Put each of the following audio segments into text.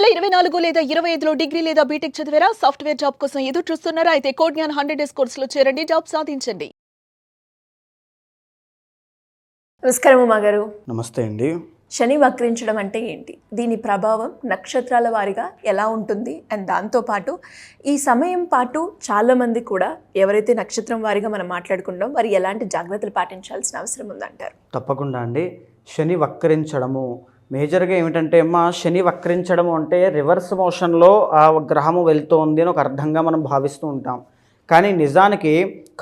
2024 లేదా 25లో డిగ్రీ లేదా బీటెక్ చదివారా? సాఫ్ట్‌వేర్ జాబ్ కోసం ఎదురు చూస్తున్నారా? అయితే కోడ్ జ్ఞాన్ 100 డేస్ కోర్సులో చేరండి, జాబ్ సాధించండి. నమస్కారం ఉమా గారు. నమస్తే అండి. శని వక్రించడం అంటే ఏంటి? దీని ప్రభావం నక్షత్రాల వారీగా ఎలా ఉంటుంది? అండ్ దాంతోపాటు ఈ సమయం పాటు చాలామంది కూడా ఎవరైతే నక్షత్రం వారీగా మనం మాట్లాడుకుంటాం వారు ఎలాంటి జాగ్రత్తలు పాటించాల్సిన అవసరం ఉందంటారు? తప్పకుండా అండి. శని వక్రించడము మేజర్గా ఏమిటంటే శని వక్రించడము అంటే రివర్స్ మోషన్లో ఆ గ్రహము వెళ్తోంది అని ఒక అర్థంగా మనం భావిస్తూ ఉంటాం. కానీ నిజానికి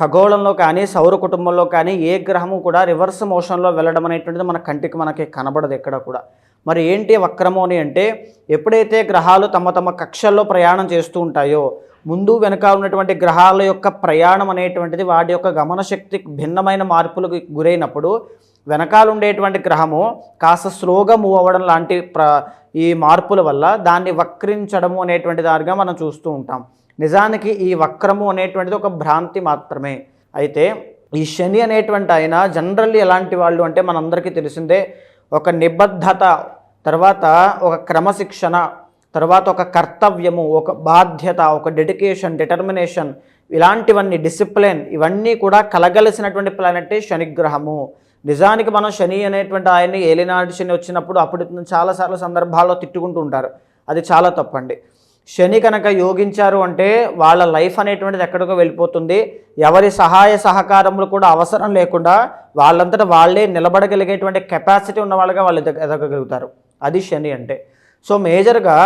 ఖగోళంలో కానీ సౌర కుటుంబంలో కానీ ఏ గ్రహము కూడా రివర్స్ మోషన్లో వెళ్ళడం అనేటువంటిది మన కంటికి మనకి కనబడదు ఎక్కడ కూడా. మరి ఏంటి వక్రము అని అంటే ఎప్పుడైతే గ్రహాలు తమ తమ కక్షల్లో ప్రయాణం చేస్తూ ఉంటాయో ముందు వెనుక ఉన్నటువంటి గ్రహాల యొక్క ప్రయాణం అనేటువంటిది వాటి యొక్క గమన శక్తి భిన్నమైన మార్పులకు గురైనప్పుడు వెనకాల ఉండేటువంటి గ్రహము కాస్త స్లోగా మూవ్ అవ్వడం లాంటి ఈ మార్పుల వల్ల దాన్ని వక్రించడము అనేటువంటి దానిగా మనం చూస్తూ ఉంటాం. నిజానికి ఈ వక్రము అనేటువంటిది ఒక భ్రాంతి మాత్రమే. అయితే ఈ శని అనేటువంటి ఆయన జనరల్లీ ఎలాంటి వాళ్ళు అంటే మనందరికీ తెలిసిందే, ఒక నిబద్ధత, తర్వాత ఒక క్రమశిక్షణ, తర్వాత ఒక కర్తవ్యము, ఒక బాధ్యత, ఒక డెడికేషన్, డిటర్మినేషన్, ఇలాంటివన్నీ డిసిప్లిన్, ఇవన్నీ కూడా కలగలిసినటువంటి ప్లానెటే శనిగ్రహము. నిజానికి మనం శని అనేటువంటి ఆయన్ని ఏలినాటి శని వచ్చినప్పుడు అప్పుడు చాలాసార్లు సందర్భాల్లో తిట్టుకుంటూ ఉంటారు. అది చాలా తప్పండి. శని కనుక యోగించారు అంటే వాళ్ళ లైఫ్ అనేటువంటిది ఎక్కడికో వెళ్ళిపోతుంది. ఎవరి సహాయ సహకారములు కూడా అవసరం లేకుండా వాళ్ళంతటా వాళ్ళే నిలబడగలిగేటువంటి కెపాసిటీ ఉన్న వాళ్ళగా వాళ్ళు ఎదగగలుగుతారు. అది శని అంటే. సో మేజర్గా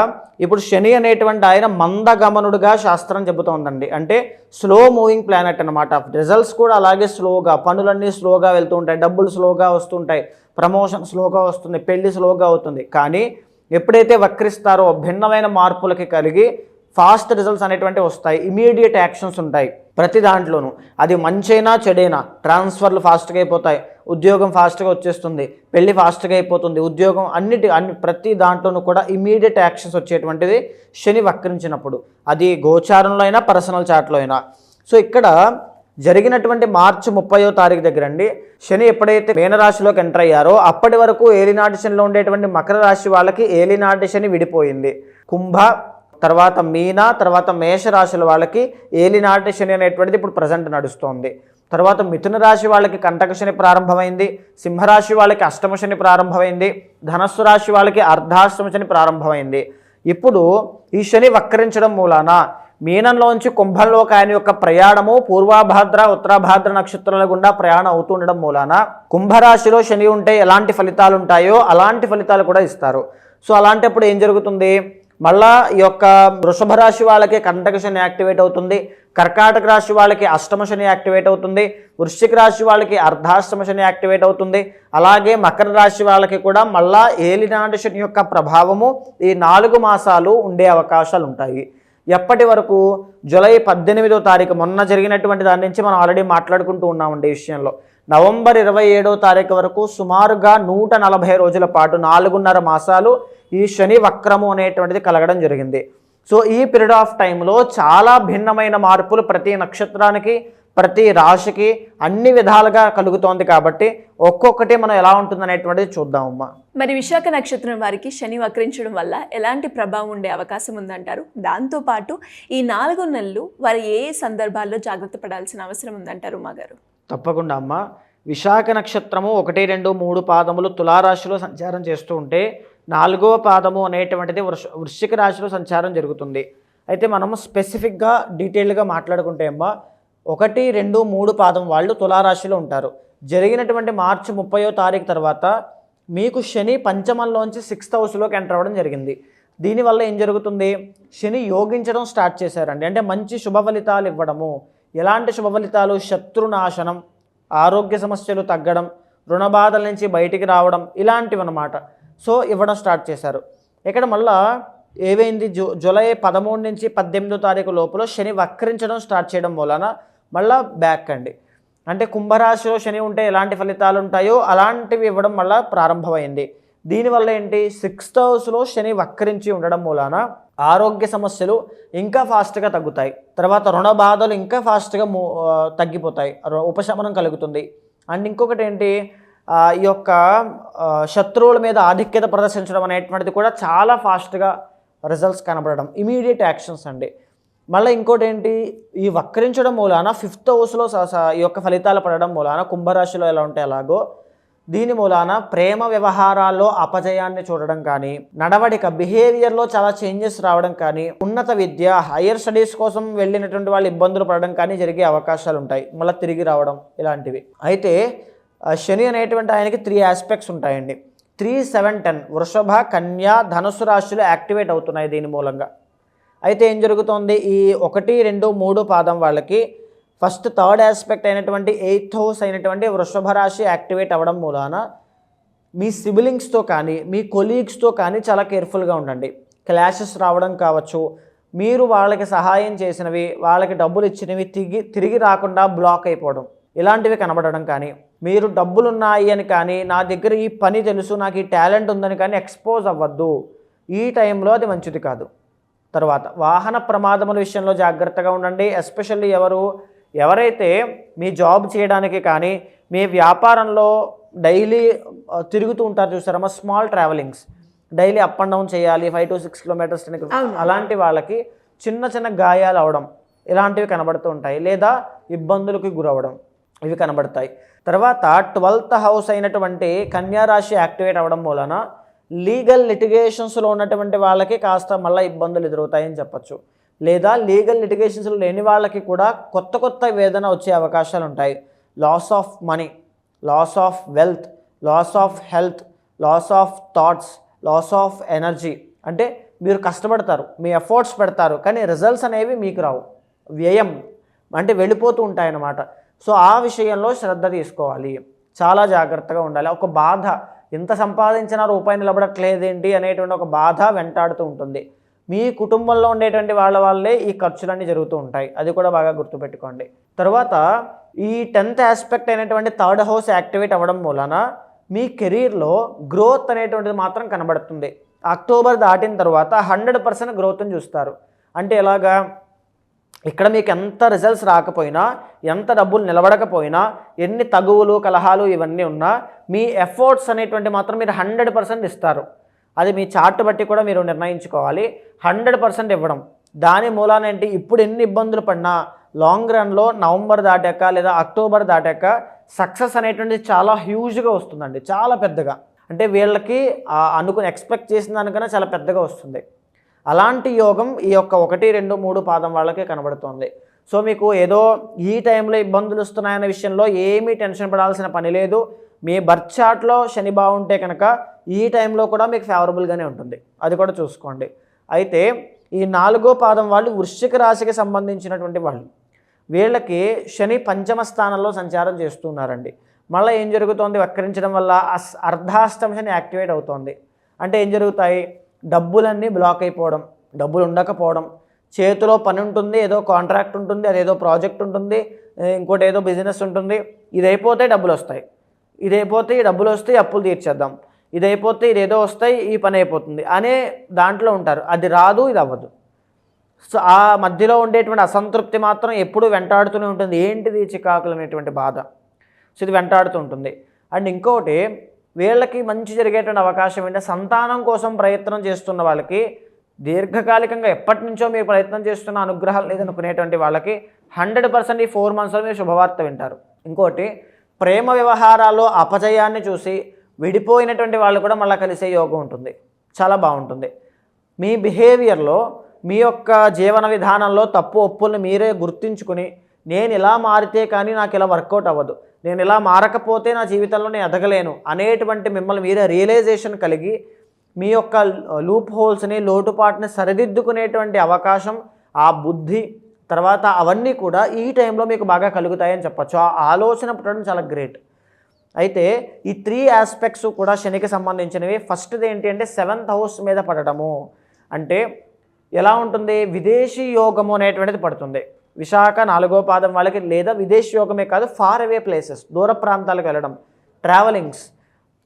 ఇప్పుడు శని అనేటువంటి ఆయన మందగమనుడుగా శాస్త్రం చెబుతోందండి. అంటే స్లో మూవింగ్ ప్లానెట్ అనమాట. రిజల్ట్స్ కూడా అలాగే స్లోగా, పనులన్నీ స్లోగా వెళ్తూ ఉంటాయి, డబ్బులు స్లోగా వస్తుంటాయి, ప్రమోషన్ స్లోగా వస్తుంది, పెళ్లి స్లోగా అవుతుంది. కానీ ఎప్పుడైతే వక్రిస్తారో భిన్నమైన మార్పులకి కలిగి ఫాస్ట్ రిజల్ట్స్ అనేటువంటి వస్తాయి, ఇమీడియట్ యాక్షన్స్ ఉంటాయి ప్రతి దాంట్లోనూ. అది మంచైనా చెడైనా ట్రాన్స్ఫర్లు ఫాస్ట్గా అయిపోతాయి, ఉద్యోగం ఫాస్ట్గా వచ్చేస్తుంది, పెళ్లి ఫాస్ట్గా అయిపోతుంది, ఉద్యోగం ప్రతి దాంట్లోనూ కూడా ఇమీడియట్ యాక్షన్స్ వచ్చేటువంటిది శని వక్రించినప్పుడు. అది గోచారంలో అయినా పర్సనల్ చాట్లో అయినా. సో ఇక్కడ జరిగినటువంటి మార్చి 30వ తారీఖు దగ్గర అండి శని ఎప్పుడైతే మీనరాశిలోకి ఎంటర్ అయ్యారో అప్పటి వరకు ఏలినాటి శనిలో ఉండేటువంటి మకర రాశి వాళ్ళకి ఏలినాటి శని విడిపోయింది. కుంభ, తర్వాత మీన, తర్వాత మేషరాశుల వాళ్ళకి ఏలినాటి శని అనేటువంటిది ఇప్పుడు ప్రజెంట్ నడుస్తోంది. తర్వాత మిథున రాశి వాళ్ళకి కంటక శని ప్రారంభమైంది, సింహరాశి వాళ్ళకి అష్టమ శని ప్రారంభమైంది, ధనస్సు రాశి వాళ్ళకి అర్ధాష్టమ శని ప్రారంభమైంది. ఇప్పుడు ఈ శని వక్రించడం మూలాన మీనంలోంచి కుంభంలోకి ఆయన యొక్క ప్రయాణము పూర్వాభాద్ర ఉత్తరాభాద్ర నక్షత్రాల గుండా ప్రయాణం అవుతుండడం మూలాన కుంభరాశిలో శని ఉంటే ఎలాంటి ఫలితాలు ఉంటాయో అలాంటి ఫలితాలు కూడా ఇస్తారు. సో అలాంటప్పుడు ఏం జరుగుతుంది, మళ్ళా ఈ యొక్క వృషభ రాశి వాళ్ళకి కంటక శని యాక్టివేట్ అవుతుంది, కర్కాటక రాశి వాళ్ళకి అష్టమ శని యాక్టివేట్ అవుతుంది, వృశ్చిక రాశి వాళ్ళకి అర్ధాష్టమ శని యాక్టివేట్ అవుతుంది. అలాగే మకర రాశి వాళ్ళకి కూడా మళ్ళా ఏలినాటి శని యొక్క ప్రభావము ఈ 4 మాసాలు ఉండే అవకాశాలు ఉంటాయి. ఎప్పటి వరకు? జూలై 18వ తారీఖు మొన్న జరిగినటువంటి దాని నుంచి మనం ఆల్రెడీ మాట్లాడుకుంటూ ఉన్నామండి ఈ విషయంలో. నవంబర్ 27వ తారీఖు వరకు సుమారుగా 140 రోజుల పాటు 4.5 మాసాలు ఈ శని వక్రము అనేటువంటిది కలగడం జరిగింది. సో ఈ పీరియడ్ ఆఫ్ టైంలో చాలా భిన్నమైన మార్పులు ప్రతి నక్షత్రానికి, ప్రతి రాశికి అన్ని విధాలుగా కలుగుతోంది. కాబట్టి ఒక్కొక్కటి మనం ఎలా ఉంటుంది అనేటువంటిది చూద్దామమ్మా. మరి విశాఖ నక్షత్రం వారికి శని వక్రించడం వల్ల ఎలాంటి ప్రభావం ఉండే అవకాశం ఉందంటారు? దాంతోపాటు ఈ 4 నెలలు వారు ఏ సందర్భాల్లో జాగ్రత్త పడాల్సిన అవసరం ఉందంటారు ఉమా గారు? తప్పకుండా అమ్మ. విశాఖ నక్షత్రము 1, 2, 3 పాదములు తులారాశిలో సంచారం చేస్తూ ఉంటే 4వ పాదము అనేటువంటిది వృశ్చిక రాశిలో సంచారం జరుగుతుంది. అయితే మనము స్పెసిఫిక్గా డీటెయిల్గా మాట్లాడుకుంటే అమ్మ 1, 2, 3 పాదం వాళ్ళు తులారాశిలో ఉంటారు. జరిగినటువంటి మార్చి 30వ తారీఖు తర్వాత మీకు శని పంచమంలోంచి 6th హౌస్లోకి ఎంటర్ అవ్వడం జరిగింది. దీనివల్ల ఏం జరుగుతుంది, శని యోగించడం స్టార్ట్ చేశారండి. అంటే మంచి శుభ ఫలితాలు ఇవ్వడము. ఎలాంటి శుభ ఫలితాలు? శత్రునాశనం, ఆరోగ్య సమస్యలు తగ్గడం, రుణ బాధల నుంచి బయటికి రావడం, ఇలాంటివి అన్నమాట. సో ఇవ్వడం స్టార్ట్ చేశారు. ఇక్కడ మళ్ళా ఏవైంది, జూలై 13 నుంచి 18వ తారీఖు లోపల శని వక్రించడం స్టార్ట్ చేయడం వలన మళ్ళీ బ్యాక్ అండి. అంటే కుంభరాశిలో శని ఉంటే ఎలాంటి ఫలితాలు ఉంటాయో అలాంటివి ఇవ్వడం మళ్ళీ ప్రారంభమైంది. దీనివల్ల ఏంటి, 6th హౌస్లో శని వక్రించి ఉండడం మూలాన ఆరోగ్య సమస్యలు ఇంకా ఫాస్ట్గా తగ్గుతాయి. తర్వాత రుణ బాధలు ఇంకా ఫాస్ట్గా తగ్గిపోతాయి, ఉపశమనం కలుగుతుంది. అండ్ ఇంకొకటి ఏంటి, ఈ యొక్క శత్రువుల మీద ఆధిక్యత ప్రదర్శించడం అనేటువంటిది కూడా చాలా ఫాస్ట్గా రిజల్ట్స్ కనబడడం, ఇమీడియట్ యాక్షన్స్ అండి. మళ్ళీ ఇంకోటి ఏంటి, ఈ వక్రించడం మూలాన 5th హౌస్లో ఈ యొక్క ఫలితాలు పడడం మూలాన కుంభరాశిలో ఎలా ఉంటే అలాగో దీని మూలాన ప్రేమ వ్యవహారాల్లో అపజయాన్ని చూడడం కానీ, నడవడిక బిహేవియర్లో చాలా చేంజెస్ రావడం కానీ, ఉన్నత విద్య హైయర్ స్టడీస్ కోసం వెళ్ళినటువంటి వాళ్ళు ఇబ్బందులు పడడం కానీ జరిగే అవకాశాలు ఉంటాయి, మళ్ళీ తిరిగి రావడం ఇలాంటివి. అయితే శని అనేటువంటి ఆయనకి 3 ఆస్పెక్ట్స్ ఉంటాయండి. 3, 7, 10 వృషభ, కన్య, ధనుసు రాశులు యాక్టివేట్ అవుతున్నాయి దీని మూలంగా. అయితే ఏం జరుగుతోంది, ఈ 1, 2, 3 పాదం వాళ్ళకి ఫస్ట్ 3rd ఆస్పెక్ట్ అయినటువంటి 8th హౌస్ అయినటువంటి వృషభ రాశి యాక్టివేట్ అవ్వడం మూలాన మీ సిబిలింగ్స్తో కానీ మీ కొలీగ్స్తో కానీ చాలా కేర్ఫుల్గా ఉండండి. క్లాషెస్ రావడం కావచ్చు, మీరు వాళ్ళకి సహాయం చేసినవి వాళ్ళకి డబ్బులు ఇచ్చినవి తిరిగి రాకుండా బ్లాక్ అయిపోవడం ఇలాంటివి కనబడడం కానీ, మీరు డబ్బులు ఉన్నాయి అని కానీ నా దగ్గర ఈ పని తెలుసు నాకు ఈ టాలెంట్ ఉందని కానీ ఎక్స్పోజ్ అవ్వద్దు, ఈ టైంలో అది మంచిది కాదు. తర్వాత వాహన ప్రమాదముల విషయంలో జాగ్రత్తగా ఉండండి. ఎస్పెషల్లీ ఎవరైతే మీ జాబ్ చేయడానికి కానీ మీ వ్యాపారంలో డైలీ తిరుగుతూ ఉంటారు చూసారమ్మా, small travellings, daily up and down చేయాలి 5 to 6 kilometers, అలాంటి వాళ్ళకి చిన్న గాయాలు అవడం ఇలాంటివి కనబడుతూ ఉంటాయి, లేదా ఇబ్బందులకు గురవడం ఇవి కనబడతాయి. తర్వాత 12th హౌస్ అయినటువంటి కన్యా రాశి యాక్టివేట్ అవ్వడం మూలన లీగల్ లిటిగేషన్స్లో ఉన్నటువంటి వాళ్ళకి కాస్త మళ్ళీ ఇబ్బందులు ఎదురవుతాయని చెప్పచ్చు. లేదా లీగల్ లిటిగేషన్స్లో లేని వాళ్ళకి కూడా కొత్త వేదన వచ్చే అవకాశాలు ఉంటాయి. Loss of money, loss of wealth, loss of health, loss of thoughts, loss of energy. అంటే మీరు కష్టపడతారు, మీ ఎఫర్ట్స్ పెడతారు, కానీ రిజల్ట్స్ అనేవి మీకు రావు, వ్యయం అంటే వెళ్ళిపోతూ ఉంటాయన్నమాట. సో ఆ విషయంలో శ్రద్ధ తీసుకోవాలి, చాలా జాగ్రత్తగా ఉండాలి. ఒక బాధ, ఎంత సంపాదించినా రూపాయి నిలబడట్లేదేంటి అనేటువంటి ఒక బాధ వెంటాడుతూ ఉంటుంది. మీ కుటుంబంలో ఉండేటువంటి వాళ్ళే ఈ ఖర్చులన్నీ జరుగుతూ ఉంటాయి, అది కూడా బాగా గుర్తుపెట్టుకోండి. తర్వాత ఈ 10th ఆస్పెక్ట్ అయినటువంటి 3rd హౌస్ యాక్టివేట్ అవ్వడం మూలన మీ కెరీర్లో గ్రోత్ అనేటువంటిది మాత్రం కనబడుతుంది. అక్టోబర్ దాటిన తర్వాత 100% గ్రోత్ని చూస్తారు. అంటే ఎలాగా, ఇక్కడ మీకు ఎంత రిజల్ట్స్ రాకపోయినా, ఎంత డబ్బులు నిలబడకపోయినా, ఎన్ని తగువులు కలహాలు ఇవన్నీ ఉన్నా మీ ఎఫర్ట్స్ అనేటువంటి మాత్రం మీరు 100% ఇస్తారు. అది మీ చార్ట్ బట్టి కూడా మీరు నిర్ణయించుకోవాలి. 100% ఇవ్వడం, దాని మూలాన ఏంటి, ఇప్పుడు ఎన్ని ఇబ్బందులు పడినా లాంగ్ రన్లో నవంబర్ దాటాక లేదా అక్టోబర్ దాటాక సక్సెస్ అనేటువంటిది చాలా హ్యూజ్గా వస్తుందండి, చాలా పెద్దగా. అంటే వీళ్ళకి అనుకుని ఎక్స్పెక్ట్ చేసిన దానికన్నా చాలా పెద్దగా వస్తుంది. అలాంటి యోగం ఈ యొక్క 1, 2, 3 పాదం వాళ్ళకే కనబడుతోంది. సో మీకు ఏదో ఈ టైంలో ఇబ్బందులు వస్తున్నాయనే విషయంలో ఏమీ టెన్షన్ పడాల్సిన పని లేదు. మీ బర్త్ చార్ట్లో శని బాగుంటే కనుక ఈ టైంలో కూడా మీకు ఫేవరబుల్గానే ఉంటుంది, అది కూడా చూసుకోండి. అయితే ఈ 4వ పాదం వాళ్ళు వృశ్చిక రాశికి సంబంధించినటువంటి వాళ్ళు, వీళ్ళకి శని 5వ స్థానంలో సంచారం చేస్తున్నారండి. మళ్ళీ ఏం జరుగుతోంది, వక్రించడం వల్ల అర్ధాష్టమ శని యాక్టివేట్ అవుతోంది. అంటే ఏం జరుగుతాయి, డబ్బులన్నీ బ్లాక్ అయిపోవడం, డబ్బులు ఉండకపోవడం, చేతిలో పని ఉంటుంది, ఏదో కాంట్రాక్ట్ ఉంటుంది, అదేదో ప్రాజెక్ట్ ఉంటుంది, ఇంకోటి ఏదో బిజినెస్ ఉంటుంది, ఇది అయిపోతే డబ్బులు వస్తాయి, ఇది అయిపోతే ఈ డబ్బులు వస్తాయి అప్పులు తీర్చేద్దాం, ఇది అయిపోతే ఇదేదో వస్తాయి ఈ పని అయిపోతుంది అనే దాంట్లో ఉంటారు. అది రాదు, ఇది అవ్వదు. సో ఆ మధ్యలో ఉండేటువంటి అసంతృప్తి మాత్రం ఎప్పుడూ వెంటాడుతూనే ఉంటుంది. ఏంటిది చికాకులు అనేటువంటి బాధ, సో ఇది వెంటాడుతూ ఉంటుంది. అండ్ ఇంకోటి, వీళ్ళకి మంచి జరిగేటువంటి అవకాశం ఏంటంటే సంతానం కోసం ప్రయత్నం చేస్తున్న వాళ్ళకి, దీర్ఘకాలికంగా ఎప్పటి నుంచో మీరు ప్రయత్నం చేస్తున్న అనుగ్రహాలు లేదనుకునేటువంటి వాళ్ళకి 100% ఈ 4 monthsలో మీరు శుభవార్త వింటారు. ఇంకోటి, ప్రేమ వ్యవహారాల్లో అపజయాన్ని చూసి విడిపోయినటువంటి వాళ్ళు కూడా మళ్ళీ కలిసే యోగం ఉంటుంది, చాలా బాగుంటుంది. మీ బిహేవియర్లో, మీ యొక్క జీవన విధానంలో తప్పు ఒప్పుల్ని మీరే గుర్తించుకుని, నేను ఇలా మారితే కానీ నాకు ఇలా వర్కౌట్ అవ్వదు, నేను ఇలా మారకపోతే నా జీవితంలో నేను ఎదగలేను అనేటువంటి మిమ్మల్ని మీరే రియలైజేషన్ కలిగి మీ యొక్క లూప్ హోల్స్ని, లోటుపాటుని సరిదిద్దుకునేటువంటి అవకాశం, ఆ బుద్ధి తర్వాత అవన్నీ కూడా ఈ టైంలో మీకు బాగా కలుగుతాయని చెప్పచ్చు. ఆ ఆలోచన పుట్టడం చాలా గ్రేట్. అయితే ఈ 3 ఆస్పెక్ట్స్ కూడా శనికి సంబంధించినవి. ఫస్ట్ది ఏంటి అంటే 7th హౌస్ మీద పడటము. అంటే ఎలా ఉంటుంది, విదేశీ యోగము అనేటువంటిది పడుతుంది. విశాఖ 4వ పాదం వాళ్ళకి, లేదా విదేశీ యోగమే కాదు, ఫార్ అవే ప్లేసెస్, దూర ప్రాంతాలకు వెళ్ళడం, ట్రావెలింగ్స్,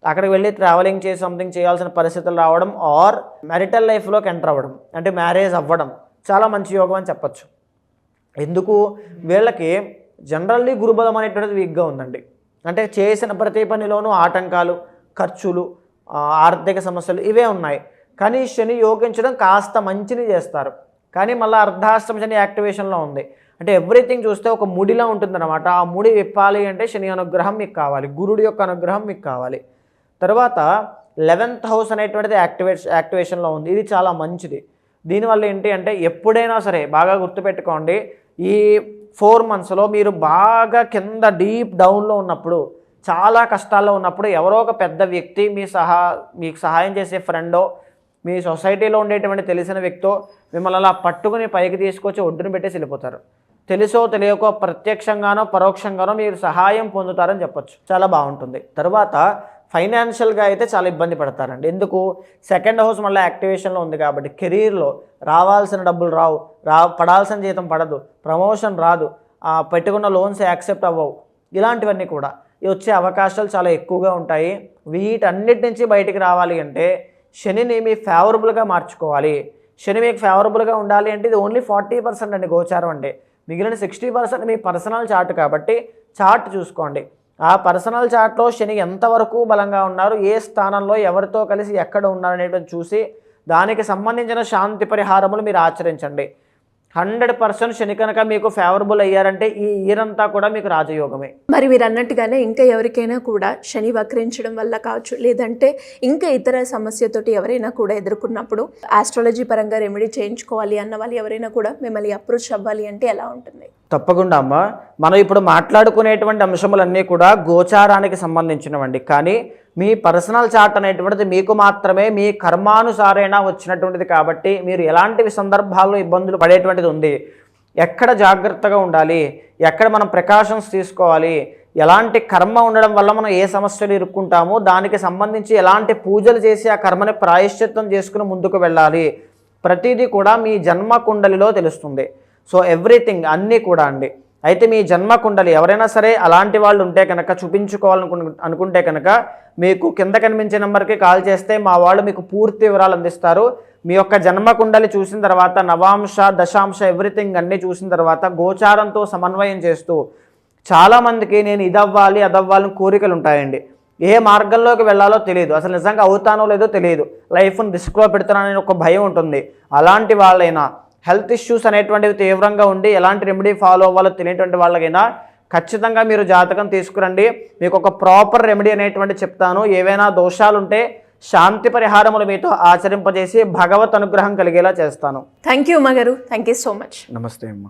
అక్కడికి వెళ్ళి ట్రావెలింగ్ చేసి సంథింగ్ చేయాల్సిన పరిస్థితులు రావడం, ఆర్ మ్యారిటల్ లైఫ్లోకి ఎంటర్ అవ్వడం, అంటే మ్యారేజ్ అవ్వడం చాలా మంచి యోగం అని చెప్పచ్చు. ఎందుకు, వీళ్ళకి జనరల్లీ గురుబలం అనేటువంటిది వీక్గా ఉందండి. అంటే చేసిన ప్రతి పనిలోనూ ఆటంకాలు, ఖర్చులు, ఆర్థిక సమస్యలు ఇవే ఉన్నాయి. కానీ శని యోగించడం కాస్త మంచిని చేస్తారు. కానీ మళ్ళీ అర్ధాష్టమ శని యాక్టివేషన్లో ఉంది. అంటే ఎవ్రీథింగ్ చూస్తే ఒక ముడిలో ఉంటుందన్నమాట. ఆ ముడి విప్పాలి అంటే శని అనుగ్రహం మీకు కావాలి, గురుడి యొక్క అనుగ్రహం మీకు కావాలి. తర్వాత 11th హౌస్ అనేటువంటిది యాక్టివేషన్లో ఉంది. ఇది చాలా మంచిది. దీనివల్ల ఏంటి అంటే ఎప్పుడైనా సరే బాగా గుర్తుపెట్టుకోండి, ఈ 4 monthsలో మీరు బాగా కింద డీప్ డౌన్లో ఉన్నప్పుడు, చాలా కష్టాల్లో ఉన్నప్పుడు ఎవరో ఒక పెద్ద వ్యక్తి మీకు సహాయం చేసే ఫ్రెండో, మీ సొసైటీలో ఉండేటువంటి తెలిసిన వ్యక్తో మిమ్మల్ని అలా పట్టుకుని పైకి తీసుకొచ్చి ఒడ్డున పెట్టేసి వెళ్ళిపోతారు. తెలుసో తెలియకో ప్రత్యక్షంగానో పరోక్షంగానో మీరు సహాయం పొందుతారని చెప్పొచ్చు. చాలా బాగుంటుంది. తర్వాత ఫైనాన్షియల్గా అయితే చాలా ఇబ్బంది పడతారండి. ఎందుకు? 2nd హౌస్ మళ్ళీ యాక్టివేషన్లో ఉంది కాబట్టి కెరీర్లో రావాల్సిన డబ్బులు రావు, పడాల్సిన జీతం పడదు, ప్రమోషన్ రాదు, పెట్టుకున్న లోన్స్ యాక్సెప్ట్ అవ్వవు. ఇలాంటివన్నీ కూడా వచ్చే అవకాశాలు చాలా ఎక్కువగా ఉంటాయి. వీటన్నిటి నుంచి బయటికి రావాలి అంటే శనిని మీ ఫేవరబుల్గా మార్చుకోవాలి. శని మీకు ఫేవరబుల్గా ఉండాలి అంటే ఇది ఓన్లీ 40% అండి గోచారం అంటే. మిగిలిన 60% మీ పర్సనల్ చార్ట్ కాబట్టి చార్ట్ చూసుకోండి. ఆ పర్సనల్ చార్ట్లో శని ఎంతవరకు బలంగా ఉన్నారు, ఏ స్థానంలో ఎవరితో కలిసి ఎక్కడ ఉన్నారు అనేటువంటి చూసి దానికి సంబంధించిన శాంతి పరిహారములు మీరు ఆచరించండి. 100% శని కనుక మీకు ఫేవరబుల్ అయ్యారంటే ఈ ఇయర్ అంతా కూడా మీకు రాజయోగమే. మరి మీరు అన్నట్టుగానే ఇంకా ఎవరికైనా కూడా శని వక్రించడం వల్ల కావచ్చు, లేదంటే ఇంకా ఇతర సమస్యతోటి ఎవరైనా కూడా ఎదుర్కొన్నప్పుడు ఆస్ట్రాలజీ పరంగా రెమెడీ చేయించుకోవాలి అన్న వాళ్ళు ఎవరైనా కూడా మిమ్మల్ని అప్రోచ్ అవ్వాలి అంటే ఎలా ఉంటుంది? తప్పకుండా అమ్మ. మనం ఇప్పుడు మాట్లాడుకునేటువంటి అంశములన్నీ కూడా గోచారానికి సంబంధించినవండి. కానీ మీ పర్సనల్ చార్ట్ అనేటువంటిది మీకు మాత్రమే మీ కర్మానుసారైనా వచ్చినటువంటిది కాబట్టి మీరు ఎలాంటి సందర్భాల్లో ఇబ్బందులు పడేటువంటిది ఉంది, ఎక్కడ జాగ్రత్తగా ఉండాలి, ఎక్కడ మనం ప్రికాషన్స్ తీసుకోవాలి, ఎలాంటి కర్మ ఉండడం వల్ల మనం ఏ సమస్యలు ఇరుక్కుంటామో దానికి సంబంధించి ఎలాంటి పూజలు చేసి ఆ కర్మని ప్రాయశ్చిత్తం చేసుకుని ముందుకు వెళ్ళాలి, ప్రతిదీ కూడా మీ జన్మ కుండలిలో తెలుస్తుంది. సో ఎవ్రీథింగ్ అన్నీ కూడా అండి. అయితే మీ జన్మ కుండలి ఎవరైనా సరే అలాంటి వాళ్ళు ఉంటే కనుక అనుకుంటే కనుక మీకు కింద కనిపించే నెంబర్కి కాల్ చేస్తే మా వాళ్ళు మీకు పూర్తి వివరాలు అందిస్తారు. మీ యొక్క జన్మ కుండలి చూసిన తర్వాత నవాంశ దశాంశ ఎవ్రీథింగ్ అన్నీ చూసిన తర్వాత గోచారంతో సమన్వయం చేస్తూ చాలామందికి నేను ఇదవ్వాలి అదవ్వాలని కోరికలు ఉంటాయండి. ఏ మార్గంలోకి వెళ్ళాలో తెలియదు, అసలు నిజంగా అవుతానో లేదో తెలియదు, లైఫ్ని రిస్క్లో పెడుతున్నానని ఒక భయం ఉంటుంది. అలాంటి వాళ్ళైనా హెల్త్ ఇష్యూస్ అనేటువంటివి తీవ్రంగా ఉండి ఎలాంటి రెమెడీ ఫాలో అవ్వాలో తెలియటువంటి వాళ్ళకైనా ఖచ్చితంగా మీరు జాతకం తీసుకురండి. మీకు ఒక ప్రాపర్ రెమెడీ అనేటువంటి చెప్తాను. ఏవైనా దోషాలుంటే శాంతి పరిహారములు మీతో ఆచరింపజేసి భగవత్ అనుగ్రహం కలిగేలా చేస్తాను. థ్యాంక్ యూ అమ్మ గారు. Thank you so much. నమస్తే అమ్మ.